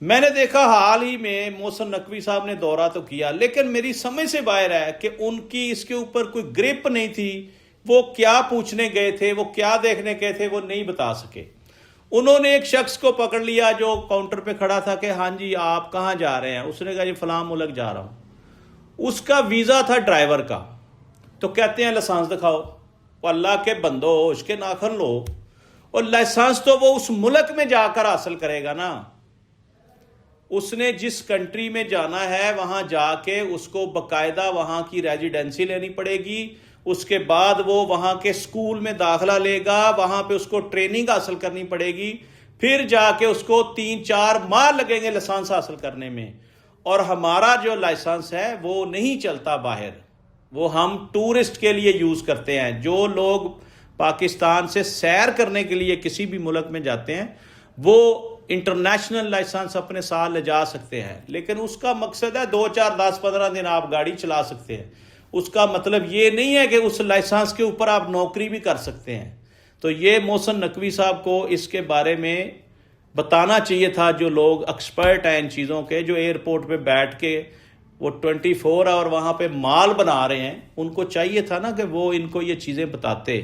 میں نے دیکھا حال ہی میں محسن نقوی صاحب نے دورہ تو کیا، لیکن میری سمجھ سے باہر ہے کہ ان کی اس کے اوپر کوئی گرپ نہیں تھی. وہ کیا پوچھنے گئے تھے، وہ کیا دیکھنے گئے تھے، وہ نہیں بتا سکے. انہوں نے ایک شخص کو پکڑ لیا جو کاؤنٹر پہ کھڑا تھا کہ ہاں جی آپ کہاں جا رہے ہیں. اس نے کہا جی فلاں ملک جا رہا ہوں. اس کا ویزا تھا ڈرائیور کا. تو کہتے ہیں لائسنس دکھاؤ. وہ اللہ کے بندو اس کے ناخن لو. اور لائسنس تو وہ اس ملک میں جا کر حاصل کرے گا نا. اس نے جس کنٹری میں جانا ہے وہاں جا کے اس کو باقاعدہ وہاں کی ریزیڈنسی لینی پڑے گی. اس کے بعد وہ وہاں کے سکول میں داخلہ لے گا، وہاں پہ اس کو ٹریننگ حاصل کرنی پڑے گی. پھر جا کے اس کو 3-4 ماہ لگیں گے لائسنس حاصل کرنے میں. اور ہمارا جو لائسنس ہے وہ نہیں چلتا باہر، وہ ہم ٹورسٹ کے لیے یوز کرتے ہیں. جو لوگ پاکستان سے سیر کرنے کے لیے کسی بھی ملک میں جاتے ہیں وہ انٹرنیشنل لائسنس اپنے ساتھ لے جا سکتے ہیں، لیکن اس کا مقصد ہے 2-4-10-15 دن آپ گاڑی چلا سکتے ہیں. اس کا مطلب یہ نہیں ہے کہ اس لائسنس کے اوپر آپ نوکری بھی کر سکتے ہیں. تو یہ محسن نقوی صاحب کو اس کے بارے میں بتانا چاہیے تھا، جو لوگ ایکسپرٹ ہیں ان چیزوں کے، جو ایئرپورٹ پہ بیٹھ کے وہ 24 اور وہاں پہ مال بنا رہے ہیں، ان کو چاہیے تھا نا کہ وہ ان کو یہ چیزیں بتاتے.